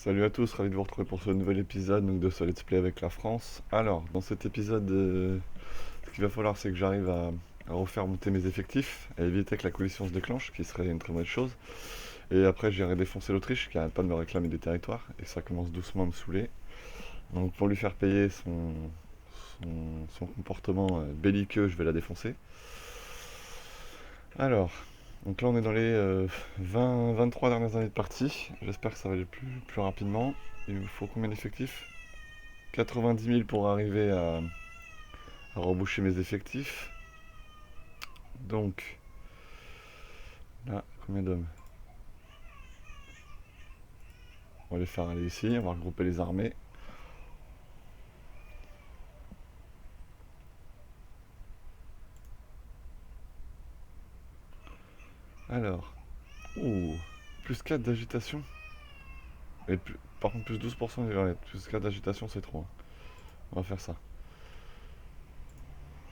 Salut à tous, ravi de vous retrouver pour ce nouvel épisode donc, de ce Let's Play avec la France. Alors, dans cet épisode, ce qu'il va falloir, c'est que j'arrive à refaire monter mes effectifs, à éviter que la coalition se déclenche, qui serait une très mauvaise chose. Et après, j'irai défoncer l'Autriche, qui arrête pas de me réclamer des territoires, et ça commence doucement à me saouler. Donc, pour lui faire payer son comportement belliqueux, je vais la défoncer. Alors, donc là, on est dans les 23 dernières années de partie. J'espère que ça va aller plus rapidement. Il me faut combien d'effectifs? 90 000 pour arriver à reboucher mes effectifs. Donc, là, combien d'hommes? On va les faire aller ici, on va regrouper les armées. Alors, ouh, plus 4 d'agitation. Par contre, plus 12%, ouais, plus 4 d'agitation, c'est trop, hein. On va faire ça.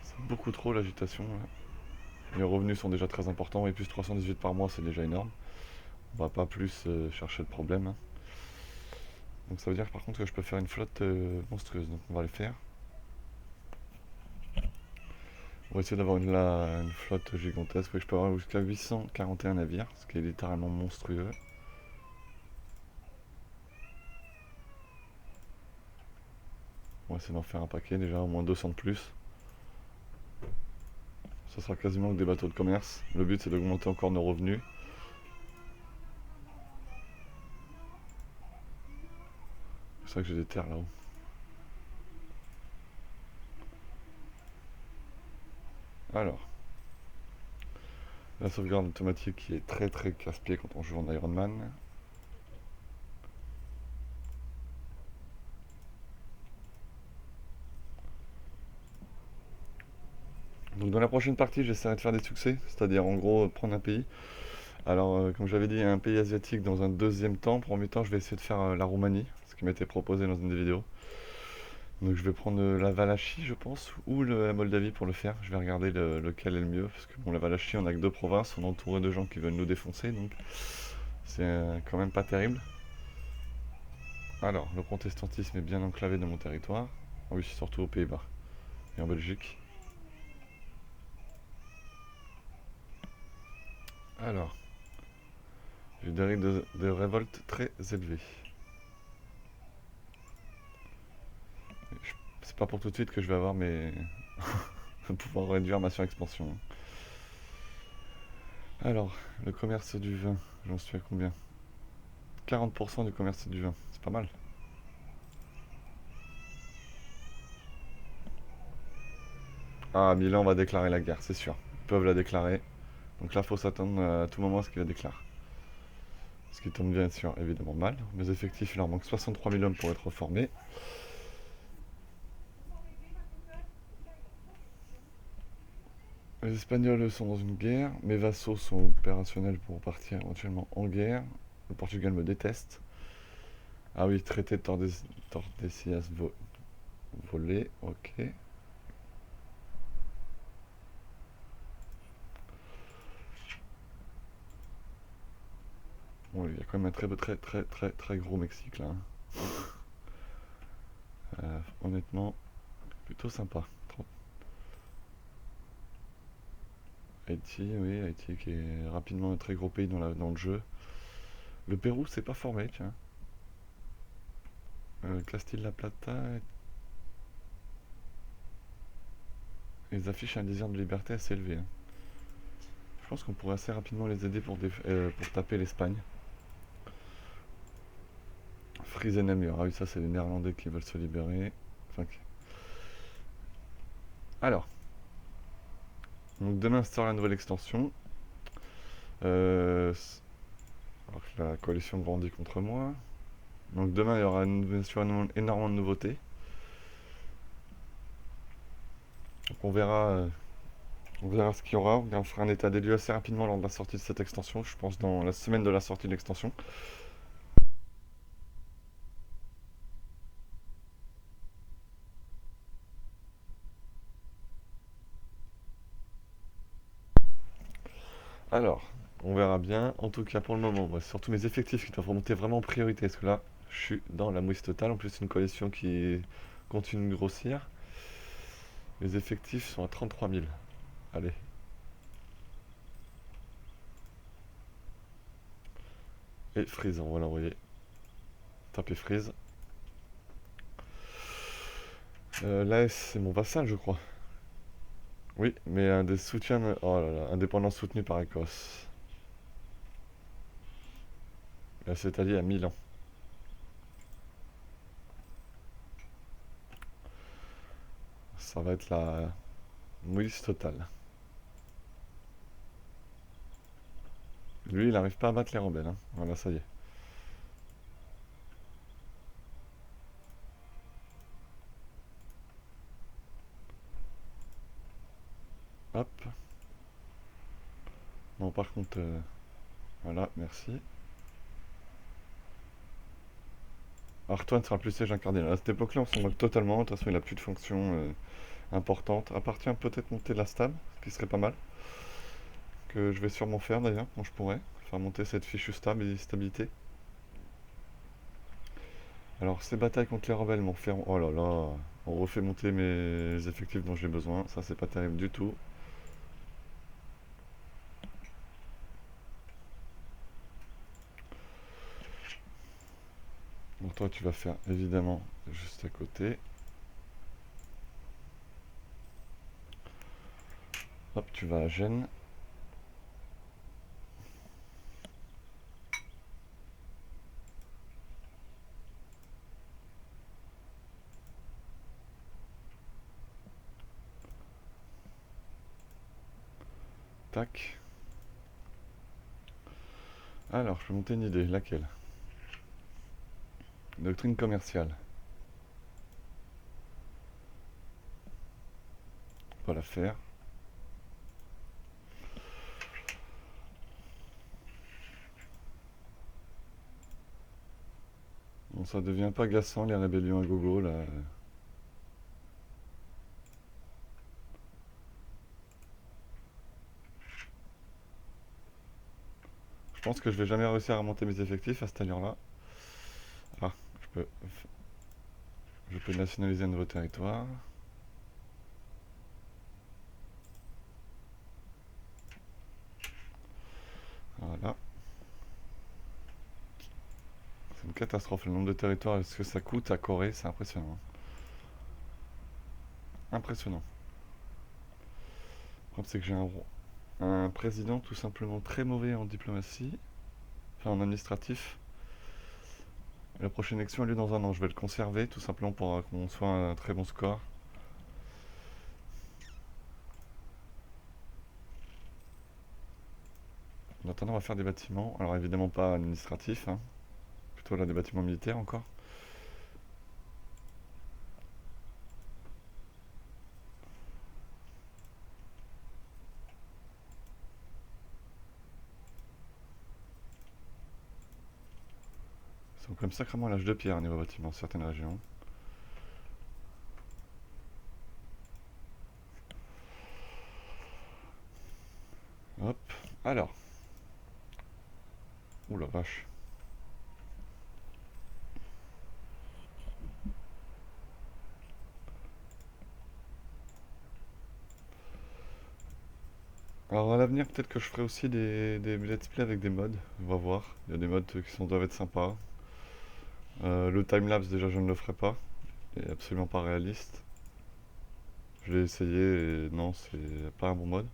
C'est beaucoup trop l'agitation, là. Les revenus sont déjà très importants, et plus 318 par mois, c'est déjà énorme. On va pas plus chercher le problème, hein. Donc ça veut dire par contre que je peux faire une flotte monstrueuse, donc on va le faire. On va essayer d'avoir une flotte gigantesque. Oui, je peux avoir jusqu'à 841 navires, ce qui est littéralement monstrueux. On va essayer d'en faire un paquet déjà, au moins 200 de plus. Ce sera quasiment que des bateaux de commerce. Le but c'est d'augmenter encore nos revenus. C'est vrai que j'ai des terres là-haut. Alors, la sauvegarde automatique qui est très très casse-pied quand on joue en Ironman. Donc dans la prochaine partie, j'essaierai de faire des succès, c'est-à-dire en gros prendre un pays. Alors, comme j'avais dit, un pays asiatique dans un deuxième temps. En premier temps, je vais essayer de faire la Roumanie, ce qui m'a été proposé dans une des vidéos. Donc je vais prendre la Valachie, je pense, ou la Moldavie pour le faire. Je vais regarder lequel est le mieux, parce que bon, la Valachie, on a que deux provinces, on est entouré de gens qui veulent nous défoncer, donc c'est quand même pas terrible. Alors, le protestantisme est bien enclavé dans mon territoire. Ah oui, surtout aux Pays-Bas et en Belgique. Alors, j'ai des risques de révolte très élevés. C'est pas pour tout de suite que je vais avoir mes... pouvoir réduire ma surexpansion. Alors, le commerce du vin, j'en suis à combien? 40% du commerce du vin, c'est pas mal. Ah, Milan va déclarer la guerre, c'est sûr. Ils peuvent la déclarer. Donc là, il faut s'attendre à tout moment à ce qu'il la déclare. Ce qui tombe bien sûr, évidemment mal. Mes effectifs, il leur manque 63 000 hommes pour être reformés. Les Espagnols sont dans une guerre. Mes vassaux sont opérationnels pour partir éventuellement en guerre. Le Portugal me déteste. Ah oui, traité de Tordesillas volé, ok. Bon, il y a quand même un très gros Mexique là, hein. Honnêtement, plutôt sympa. Haïti, oui, Haïti qui est rapidement un très gros pays dans le jeu. Le Pérou, c'est pas formé, tiens. Castilla-La Plata, ils affichent un désir de liberté assez élevé, hein. Je pense qu'on pourrait assez rapidement les aider pour taper l'Espagne. Friesenamur, ah oui, ça c'est les Néerlandais qui veulent se libérer. Enfin, alors, donc demain sort la nouvelle extension. Alors que la coalition grandit contre moi. Donc demain il y aura bien sûr énormément de nouveautés. Donc on verra ce qu'il y aura. On fera un état des lieux assez rapidement lors de la sortie de cette extension. Je pense dans la semaine de la sortie de l'extension. Alors, on verra bien. En tout cas, pour le moment, c'est surtout mes effectifs qui doivent remonter vraiment en priorité. Parce que là, Je suis dans la mouise totale. En plus, c'est une coalition qui continue de grossir. Les effectifs sont à 33 000. Allez. Et Freeze, on va l'envoyer. Taper Freeze. Là, c'est mon vassal, je crois. Oui, mais un des soutiens... Oh là là, indépendant soutenu par Écosse. Là, c'est allié à Milan. Ça va être la mouise totale. Lui, il n'arrive pas à battre les rebelles. Hein. Voilà, ça y est. Hop. Non, par contre... voilà, merci. Artoine sera plus siège incarné. À cette époque-là, on s'en moque totalement. De toute façon, il n'a plus de fonction importante. Appartient peut-être monter la stab, ce qui serait pas mal. Que je vais sûrement faire d'ailleurs, quand je pourrais. Faire monter cette fichue stab et stabilité. Alors, ces batailles contre les rebelles m'ont fait... Oh là là, on refait monter mes effectifs dont j'ai besoin. Ça, c'est pas terrible du tout. Donc toi, tu vas faire évidemment juste à côté. Hop, tu vas à Gênes. Tac. Alors, je vais monter une idée. Laquelle? Doctrine commerciale. Pas la faire. Bon, ça devient pas agaçant les rébellions à gogo là. Je pense que je vais jamais réussir à remonter mes effectifs à cette allure-là. Ah, je peux nationaliser un nouveau territoire. Voilà. C'est une catastrophe le nombre de territoires et ce que ça coûte à Corée, c'est impressionnant. Impressionnant. Le problème c'est que j'ai un président tout simplement très mauvais en diplomatie, enfin en administratif. La prochaine élection a lieu dans un an. Je vais le conserver tout simplement pour qu'on soit un très bon score. En attendant, on va faire des bâtiments. Alors évidemment pas administratifs, hein. Plutôt là des bâtiments militaires encore. Ils sont quand même sacrément à l'âge de pierre au niveau bâtiment, certaines régions. Hop, alors. Ouh la vache. Alors à l'avenir, peut-être que je ferai aussi des let's play avec des mods. On va voir. Il y a des mods qui doivent être sympas. Le timelapse, déjà, je ne le ferai pas. Il est absolument pas réaliste. Je l'ai essayé et non, c'est pas un bon mode.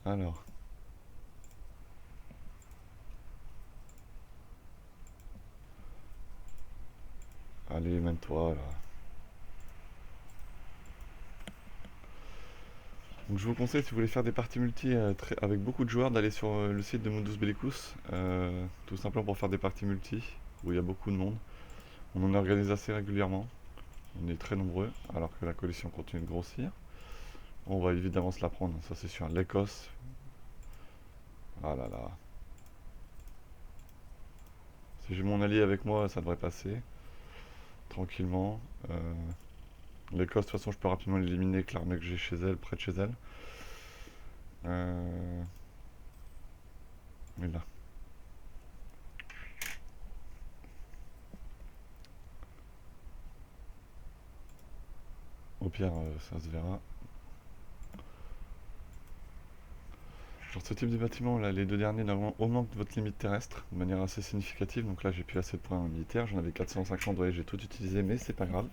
Alors. Allez, mène-toi là. Donc je vous conseille, si vous voulez faire des parties multi avec beaucoup de joueurs, d'aller sur le site de Mundus Bellicus, tout simplement pour faire des parties multi, où il y a beaucoup de monde. On en organise assez régulièrement, on est très nombreux, alors que la coalition continue de grossir. On va évidemment se la prendre, ça c'est sûr. L'Écosse, ah là là. Si j'ai mon allié avec moi, ça devrait passer, tranquillement. L'Écosse, de toute façon, je peux rapidement l'éliminer avec l'armée que j'ai chez elle, près de chez elle. Mais là. Au pire, ça se verra. Genre ce type de bâtiment, là, les deux derniers, normalement, augmentent votre limite terrestre de manière assez significative. Donc là, j'ai plus assez de points militaires. J'en avais 450, ouais, j'ai tout utilisé, mais c'est pas grave.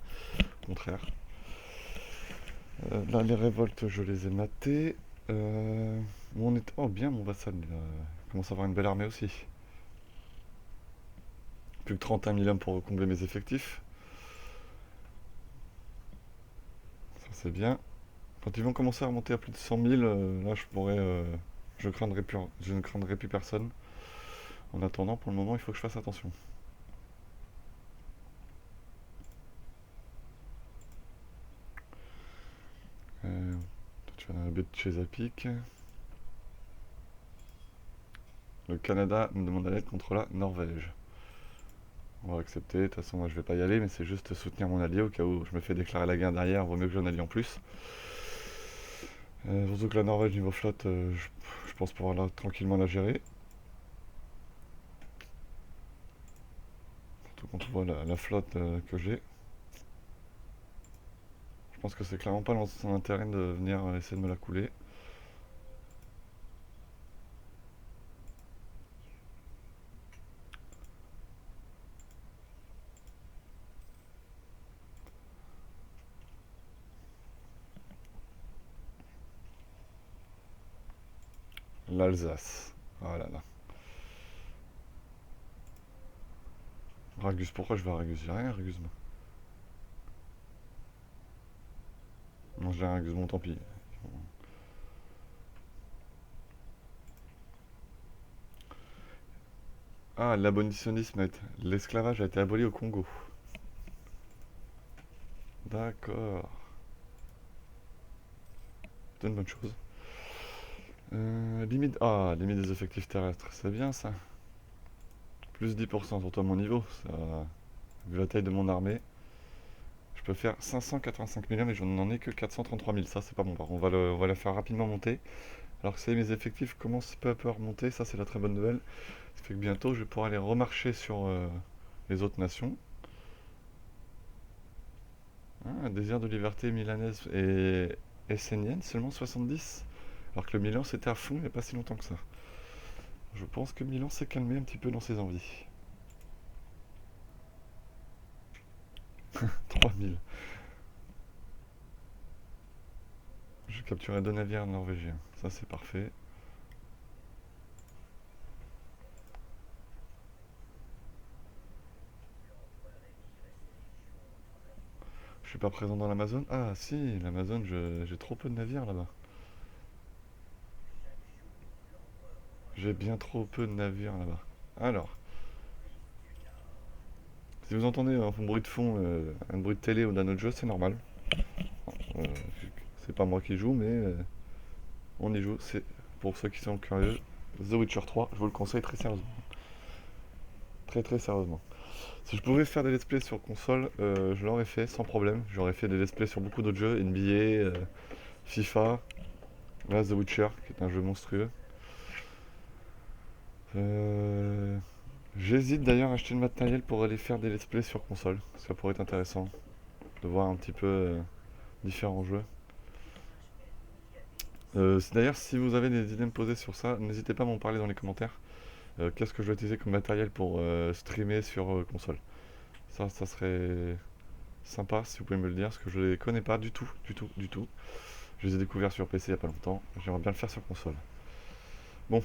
Au contraire. Là, les révoltes, je les ai matées. Où on est... Oh, bien, mon vassal, il commence à avoir une belle armée aussi. Plus que 31 000 hommes pour combler mes effectifs. Ça, c'est bien. Quand ils vont commencer à remonter à plus de 100 000, là, je pourrais... je ne craindrai plus personne. En attendant, pour le moment, il faut que je fasse attention. Tu vas dans la baie de Chesapeake. Le Canada me demande d'aide contre la Norvège. On va accepter. De toute façon, moi, je vais pas y aller, mais c'est juste soutenir mon allié au cas où je me fais déclarer la guerre derrière. Vaut mieux que j'ai un allié en plus. Surtout que la Norvège, niveau flotte, je pense pouvoir tranquillement la gérer. Surtout quand on voit la flotte que j'ai. Je pense que c'est clairement pas dans son intérêt de venir essayer de me la couler. L'Alsace. Oh là là. Ragus, pourquoi je vais à Ragus? J'ai rien à Ragus, moi. Non, j'ai rien à Ragus, bon tant pis. Ah, l'abolitionnisme, l'esclavage a été aboli au Congo. D'accord. C'est une bonne chose. Limite des effectifs terrestres, c'est bien ça. Plus 10% surtout à mon niveau. Ça, vu la taille de mon armée, je peux faire 585 millions, mais je n'en ai que 433 000. Ça, c'est pas bon. On va la faire rapidement monter. Alors que mes effectifs commencent peu à peu à remonter. Ça, c'est la très bonne nouvelle. Ça fait que bientôt, je vais pouvoir aller remarcher sur les autres nations. Ah, désir de liberté milanaise et essénienne, seulement 70. Alors que le Milan, c'était à fond il n'y a pas si longtemps que ça. Je pense que Milan s'est calmé un petit peu dans ses envies. 3000. Je capturerai 2 navires norvégiens. Ça, c'est parfait. Je suis pas présent dans l'Amazon. Ah, si, l'Amazon, j'ai trop peu de navires là-bas. J'ai bien trop peu de navires là-bas. Alors, si vous entendez un bruit de fond, un bruit de télé ou d'un autre jeu, c'est normal. Euh, c'est pas moi qui joue, mais on y joue. C'est pour ceux qui sont curieux. The Witcher 3, je vous le conseille très sérieusement. Très très sérieusement. Si je pouvais faire des let's play sur console, je l'aurais fait sans problème. J'aurais fait des let's play sur beaucoup d'autres jeux, NBA, FIFA, là The Witcher, qui est un jeu monstrueux. Euh, J'hésite d'ailleurs à acheter le matériel pour aller faire des let's play sur console. Ça pourrait être intéressant de voir un petit peu différents jeux. D'ailleurs, si vous avez des idées à me poser sur ça, n'hésitez pas à m'en parler dans les commentaires. Qu'est-ce que je vais utiliser comme matériel pour streamer sur console? Ça serait sympa si vous pouvez me le dire, parce que je les connais pas du tout, du tout, du tout. Je les ai découverts sur PC il y a pas longtemps. J'aimerais bien le faire sur console. Bon,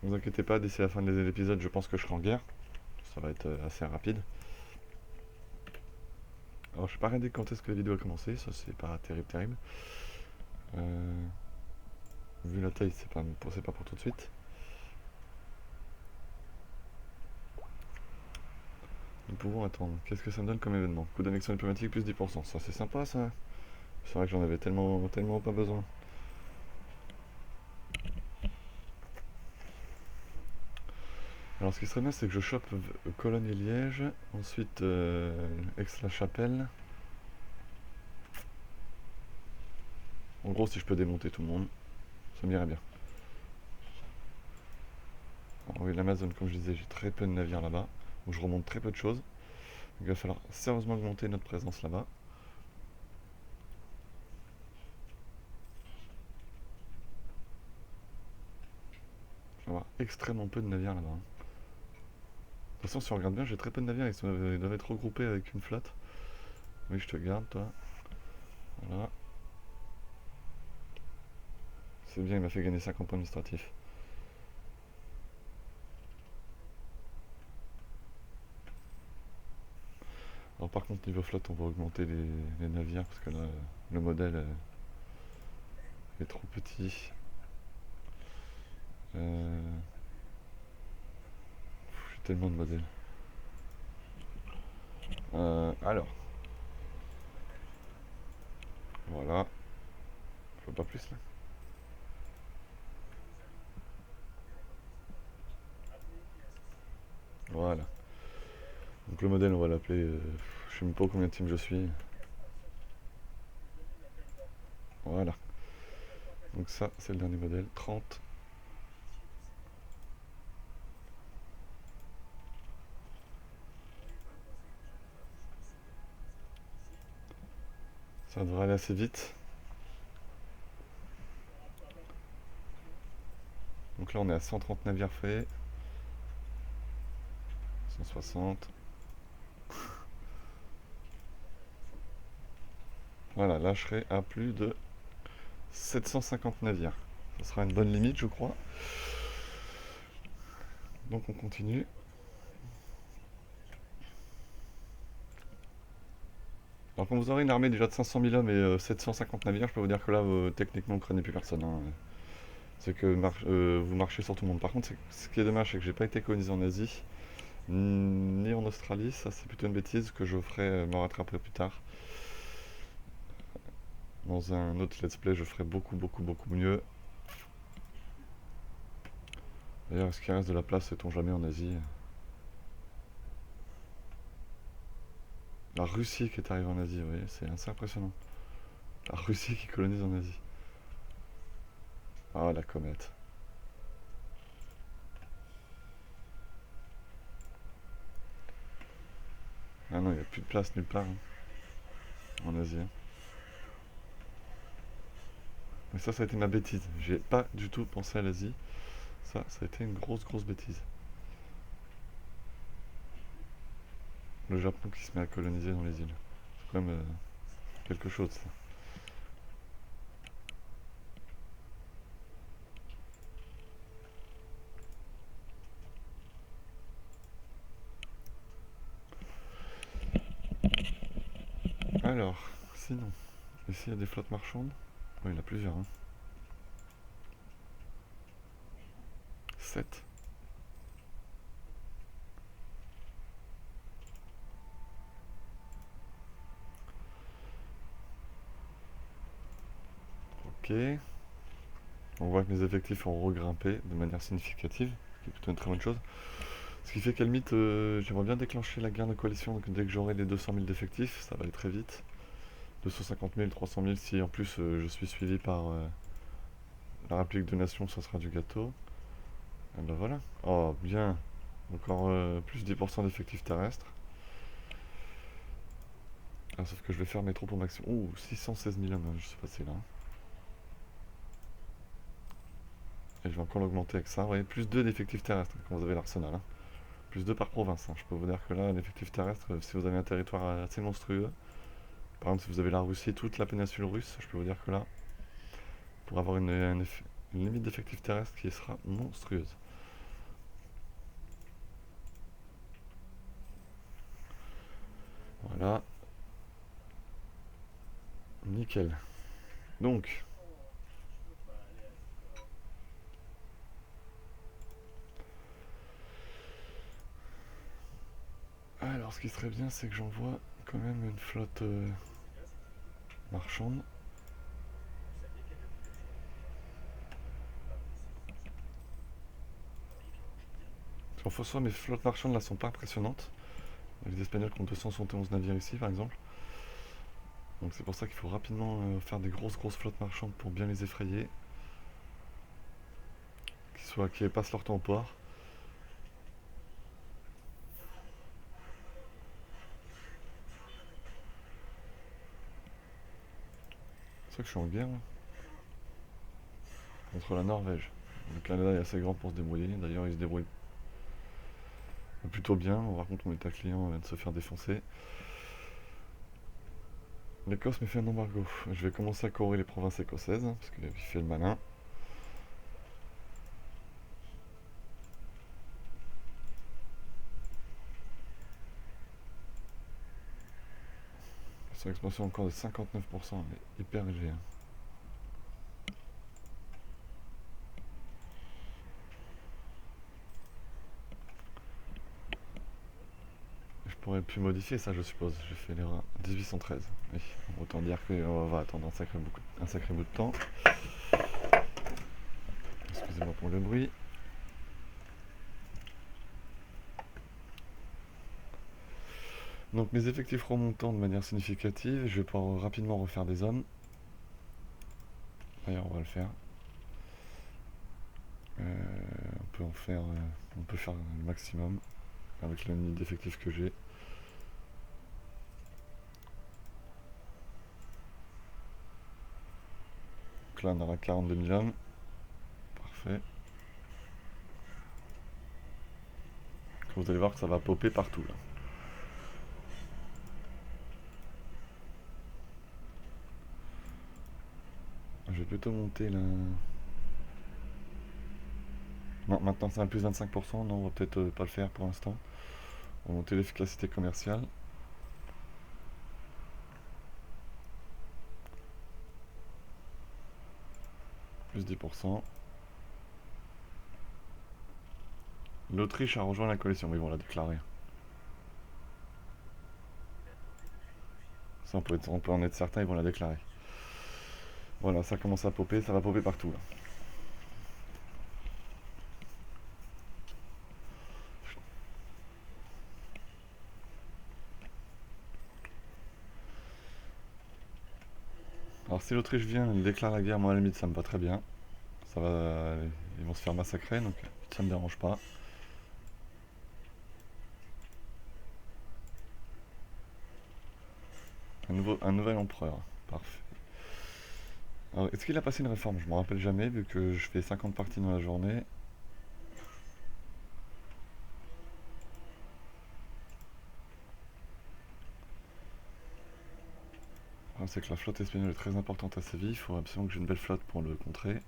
ne vous inquiétez pas, d'ici la fin de l'épisode, je pense que je serai en guerre. Ça va être assez rapide. Alors, je sais pas regardé quand est-ce que la vidéo a commencé, ça c'est pas terrible, terrible. Vu la taille, c'est pas pour tout de suite. Nous pouvons attendre. Qu'est-ce que ça me donne comme événement? Coup d'annexion diplomatique plus 10%. Ça c'est sympa ça. C'est vrai que j'en avais tellement, tellement pas besoin. Alors ce qui serait bien c'est que je chope Cologne et Liège. Ensuite Aix-la-Chapelle. En gros si je peux démonter tout le monde, ça m'irait bien. Alors, oui l'Amazon comme je disais j'ai très peu de navires là-bas. Donc je remonte très peu de choses. Donc, il va falloir sérieusement augmenter notre présence là-bas. extrêmement peu de navires là-bas, hein. De toute façon, si on regarde bien, j'ai très peu de navires, ils doivent être regroupés avec une flotte. Oui, je te garde, toi. Voilà. C'est bien, il m'a fait gagner 50 points administratifs. Alors par contre, niveau flotte, on va augmenter les navires, parce que là, le modèle est trop petit. J'ai tellement de modèles. Alors, voilà. Je vois pas plus là. Voilà. Donc le modèle, on va l'appeler. Je sais même pas combien de team je suis. Voilà. Donc ça, c'est le dernier modèle. 30. Ça devrait aller assez vite. Donc là, on est à 130 navires faits. 160. Voilà, là, je serai à plus de 750 navires. Ça sera une bonne limite, je crois. Donc on continue. Alors quand vous aurez une armée déjà de 500 000 hommes et 750 navires, je peux vous dire que là, techniquement, vous ne craignez plus personne, hein. C'est que vous marchez sur tout le monde. Par contre, ce qui est dommage, c'est que j'ai pas été colonisé en Asie, ni en Australie. Ça, c'est plutôt une bêtise que je ferai me rattraper plus tard. Dans un autre let's play, je ferai beaucoup, beaucoup, beaucoup mieux. D'ailleurs, est-ce qu'il reste de la place, sait-on jamais, en Asie? La Russie qui est arrivée en Asie, vous voyez, c'est assez impressionnant. La Russie qui colonise en Asie. Ah, la comète. Ah non, il n'y a plus de place nulle part, hein, en Asie, hein. Mais ça a été ma bêtise. J'ai pas du tout pensé à l'Asie. Ça a été une grosse, grosse bêtise. Le Japon qui se met à coloniser dans les îles. C'est quand même quelque chose, ça. Alors, sinon, ici il y a des flottes marchandes. Oui, il y en a plusieurs, hein. 7. Ok. On voit que mes effectifs ont regrimpé de manière significative, ce qui est plutôt une très bonne chose. Ce qui fait qu'à la limite, j'aimerais bien déclencher la guerre de coalition donc dès que j'aurai les 200 000 d'effectifs, ça va aller très vite. 250 000, 300 000, si en plus je suis suivi par la République de Nations, ça sera du gâteau. Et ben voilà. Oh, bien. Encore plus 10% d'effectifs terrestres. Ah, sauf que je vais faire mes troupes au maximum. Ouh, 616 000 hommes, je sais pas si c'est là. Et je vais encore l'augmenter avec ça. Vous voyez, plus 2 d'effectifs terrestres quand vous avez l'arsenal, hein. Plus 2 par province, hein. Je peux vous dire que là, l'effectif terrestre, si vous avez un territoire assez monstrueux, par exemple si vous avez la Russie, toute la péninsule russe, je peux vous dire que là, pour avoir une limite d'effectif terrestre qui sera monstrueuse. Voilà. Nickel. Donc, alors ce qui serait bien, c'est que j'envoie quand même une flotte marchande. En soi, mes flottes marchandes là sont pas impressionnantes. Les Espagnols qui ont 271 navires ici, par exemple. Donc c'est pour ça qu'il faut rapidement faire des grosses flottes marchandes pour bien les effrayer. Qui passent leur temps au port. C'est vrai que je suis en guerre, hein, contre la Norvège. Le Canada est assez grand pour se débrouiller. D'ailleurs, il se débrouille plutôt bien. Par contre, mon état client vient de se faire défoncer. L'Écosse me fait un embargo. Je vais commencer à corriger les provinces écossaises, parce qu'il fait le malin. Son expansion encore de 59%, elle est hyper légère. Je pourrais plus modifier ça, je suppose. J'ai fait l'erreur 1813. Oui, autant dire qu'on va attendre un sacré bout de temps. Excusez-moi pour le bruit. Donc mes effectifs remontant de manière significative, je vais pouvoir rapidement refaire des hommes. D'ailleurs, on va le faire. On peut faire le maximum avec le nombre d'effectifs que j'ai. Donc là, on aura 42 000 hommes. Parfait. Vous allez voir que ça va popper partout là. Je vais plutôt monter là. Non, maintenant c'est un plus 25%. Non, on va peut-être pas le faire pour l'instant. On va monter l'efficacité commerciale. Plus 10%. L'Autriche a rejoint la coalition, mais ils vont la déclarer. Ça, on peut en être certain, ils vont la déclarer. Voilà, ça commence à popper, ça va popper partout là. Alors si l'Autriche vient, elle déclare la guerre, moi à la limite ça me va très bien. Ça va, ils vont se faire massacrer, donc ça me dérange pas. Un nouvel empereur, parfait. Alors est-ce qu'il a passé une réforme? Je me rappelle jamais, vu que je fais 50 parties dans la journée. C'est que la flotte espagnole est très importante à Séville, il faut absolument que j'ai une belle flotte pour le contrer.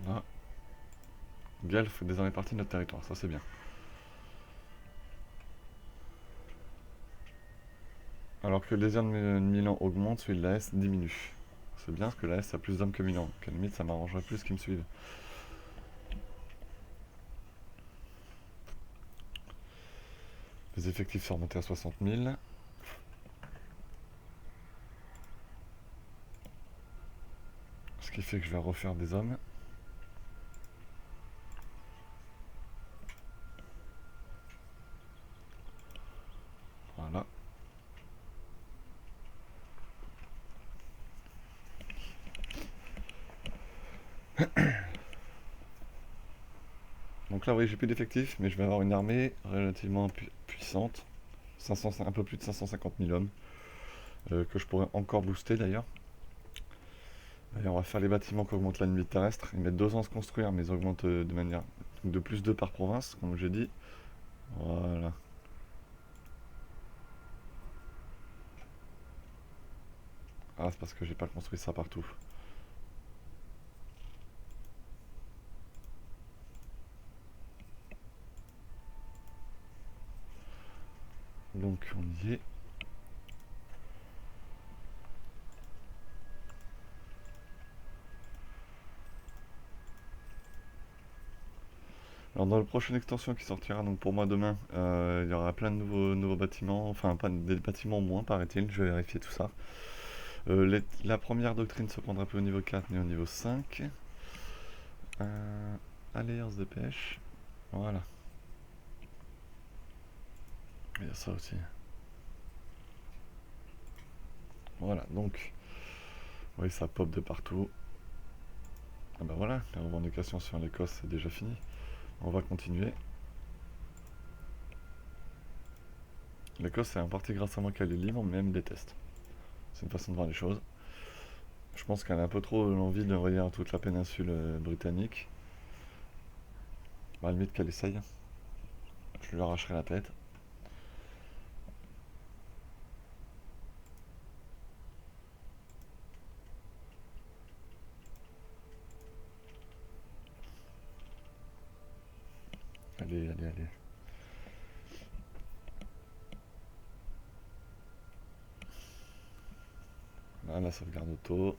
Voilà. Galles fait désormais partie de notre territoire, ça c'est bien. Alors que le désert de Milan augmente, celui de la S diminue. C'est bien parce que la S a plus d'hommes que Milan, donc à la limite ça m'arrangerait plus qu'ils me suivent. Les effectifs sont remontés à 60 000. Ce qui fait que je vais refaire des hommes. Voilà. Donc là, oui, j'ai plus d'effectifs, mais je vais avoir une armée relativement puissante. Un peu plus de 550 000 hommes. Que je pourrais encore booster d'ailleurs. D'ailleurs, on va faire les bâtiments qui augmentent la limite terrestre. Ils mettent 2 ans à se construire, mais ils augmentent de manière de plus 2 par province, comme j'ai dit. Voilà. Ah, c'est parce que j'ai pas construit ça partout. Donc on y est. Alors dans la prochaine extension qui sortira donc pour moi demain, il y aura plein de nouveaux bâtiments, enfin pas des bâtiments moins paraît-il, je vais vérifier tout ça. La première doctrine se prendra plus au niveau 4 mais au niveau 5. Alliance de pêche, voilà. Il y a ça aussi. Voilà, donc, oui ça pop de partout. Ah bah voilà, la revendication sur l'Écosse c'est déjà fini. On va continuer. L'Écosse c'est en partie grâce à moi qu'elle est libre, mais elle me déteste. C'est une façon de voir les choses. Je pense qu'elle a un peu trop l'envie d'envahir toute la péninsule britannique. Bah, à la limite qu'elle essaye. Je lui arracherai la tête. Allez, allez, allez. Là, la sauvegarde auto.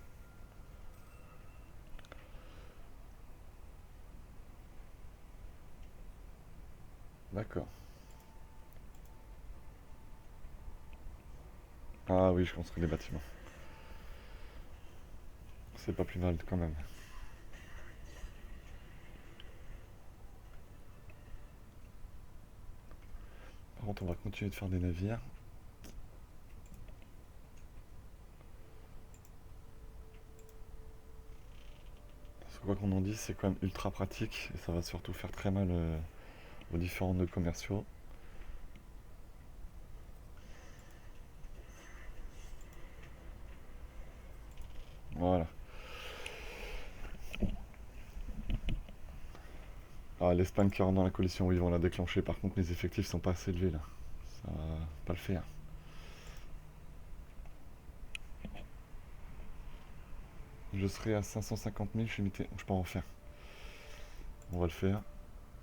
D'accord. Ah oui, je construis les bâtiments. C'est pas plus mal quand même. Par contre, on va continuer de faire des navires. Parce que quoi qu'on en dise, c'est quand même ultra pratique et ça va surtout faire très mal aux différents nœuds commerciaux. Voilà. Ah, l'Espagne qui rentre dans la coalition, oui, ils vont la déclencher. Par contre, les effectifs sont pas assez élevés là. Ça va pas le faire. Je serai à 550 000, je suis limité. Je peux en refaire. On va le faire.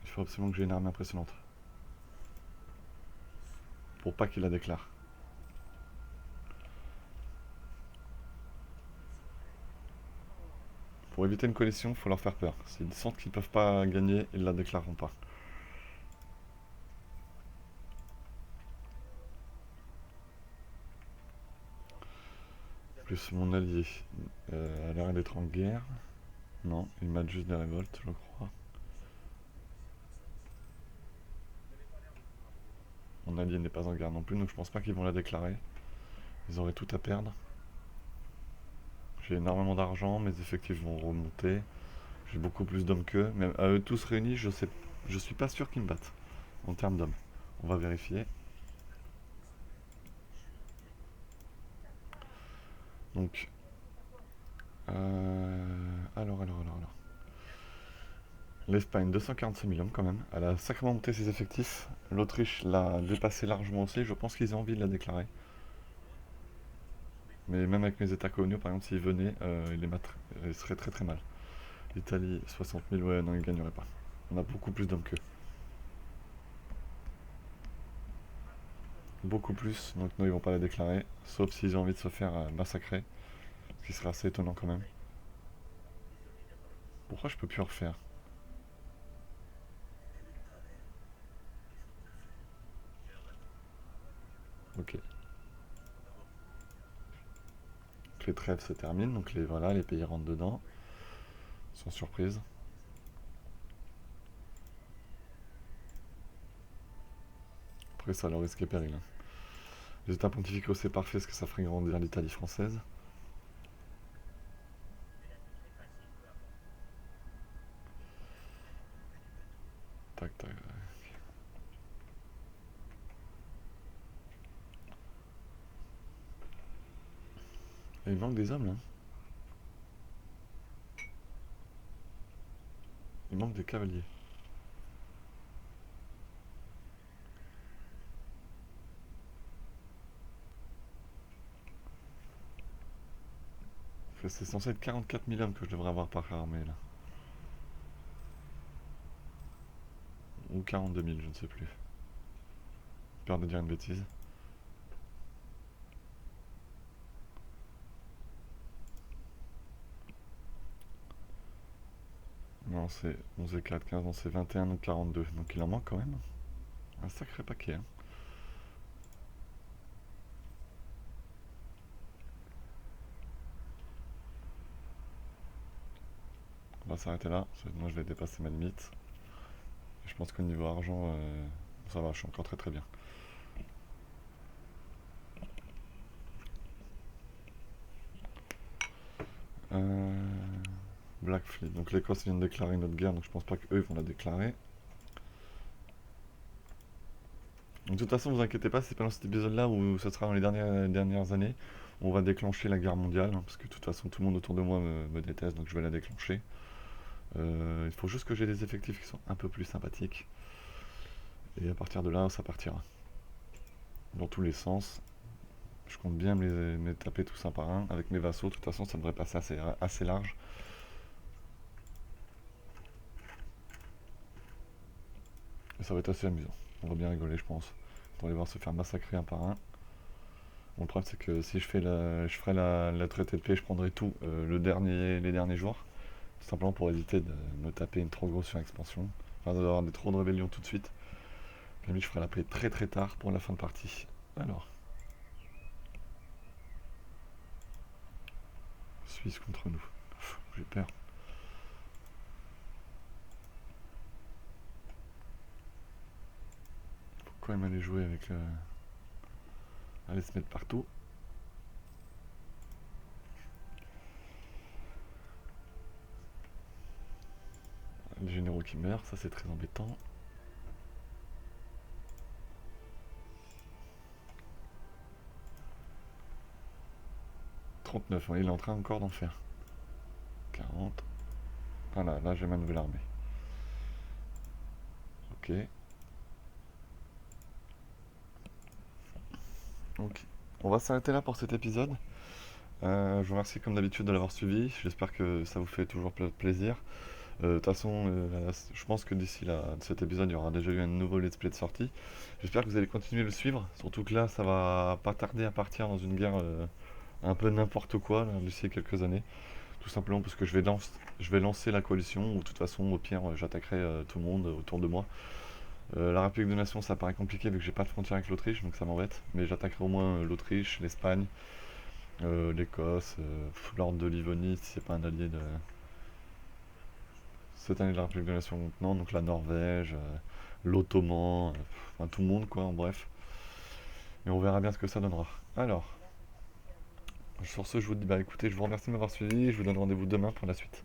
Il faut absolument que j'ai une armée impressionnante. Pour pas qu'il la déclare. Pour éviter une coalition, il faut leur faire peur. S'ils sentent qu'ils peuvent pas gagner, ils la déclareront pas. Plus mon allié a l'air d'être en guerre. Non, il mate juste des révoltes, je crois. Mon allié n'est pas en guerre non plus, donc je pense pas qu'ils vont la déclarer. Ils auraient tout à perdre. J'ai énormément d'argent, mes effectifs vont remonter. J'ai beaucoup plus d'hommes qu'eux. Même à eux tous réunis, je suis pas sûr qu'ils me battent en termes d'hommes. On va vérifier. Donc, alors. L'Espagne, 245 000 hommes quand même. Elle a sacrément monté ses effectifs. L'Autriche l'a dépassé largement aussi. Je pense qu'ils ont envie de la déclarer. Mais même avec mes états coloniaux, par exemple, s'ils venaient, ils seraient très très mal. L'Italie, 60 000, ouais, non, ils gagneraient pas. On a beaucoup plus d'hommes qu'eux. Beaucoup plus, donc non, ils vont pas la déclarer. Sauf s'ils ont envie de se faire massacrer. Ce qui serait assez étonnant quand même. Pourquoi je peux plus en refaire? Ok. Donc les trêves se terminent, donc voilà, les pays rentrent dedans. Sans surprise. Après ça, le risque est péril. Hein. Les états pontificaux c'est parfait parce que ça ferait grandir l'Italie française. Tac tac. Et il manque des hommes là. Il manque des cavaliers. C'est censé être 44 000 hommes que je devrais avoir par armée là. Ou 42 000, je ne sais plus. Peur de dire une bêtise. Non, c'est 11 et 4, 15, non, c'est 21 ou 42. Donc il en manque quand même. Un sacré paquet. Hein. On va s'arrêter là. Moi je vais dépasser ma limite. Et je pense qu'au niveau argent, ça va, je suis encore très très bien. Black Fleet. Donc l'Écosse vient de déclarer notre guerre, donc je pense pas qu'eux vont la déclarer. De toute façon, vous inquiétez pas, c'est pas dans cet épisode-là où ce sera dans les dernières années où on va déclencher la guerre mondiale, hein, parce que de toute façon, tout le monde autour de moi me déteste, donc je vais la déclencher. Il faut juste que j'ai des effectifs qui sont un peu plus sympathiques. Et à partir de là, ça partira. Dans tous les sens. Je compte bien me les taper tous un par un avec mes vassaux. De toute façon, ça devrait passer assez large. Et ça va être assez amusant. On va bien rigoler, je pense. On va les voir se faire massacrer un par un. Bon, le problème, c'est que si je ferai la traité de paix, je prendrai tout les derniers jours. Tout simplement pour éviter de me taper une trop grosse surexpansion. Enfin, d'avoir trop de rébellions tout de suite. Puis je ferai la paix très très tard pour la fin de partie. Alors. Suisse contre nous. J'ai peur. Pourquoi il m'allait jouer avec aller se mettre partout. Les généraux qui meurent, ça c'est très embêtant. Ouais, il est en train encore d'en faire. 40. Voilà, là j'ai ma nouvelle armée. Ok. Ok. On va s'arrêter là pour cet épisode. Je vous remercie comme d'habitude de l'avoir suivi. J'espère que ça vous fait toujours plaisir. De toute façon, je pense que d'ici cet épisode, il y aura déjà eu un nouveau let's play de sortie. J'espère que vous allez continuer de le suivre. Surtout que là, ça va pas tarder à partir dans une guerre un peu n'importe quoi d'ici quelques années. Tout simplement parce que je vais lancer la coalition, ou de toute façon, au pire, j'attaquerai tout le monde autour de moi. La République de Nation, ça paraît compliqué vu que j'ai pas de frontière avec l'Autriche, donc ça m'embête. Mais j'attaquerai au moins l'Autriche, l'Espagne, l'Écosse, l'Ordre de Livonie, si c'est pas un allié de cette année de la République de Nation maintenant, donc la Norvège, l'Ottoman, enfin tout le monde quoi, en bref. Et on verra bien ce que ça donnera. Alors, sur ce, je vous dis bah écoutez, je vous remercie de m'avoir suivi, je vous donne rendez-vous demain pour la suite.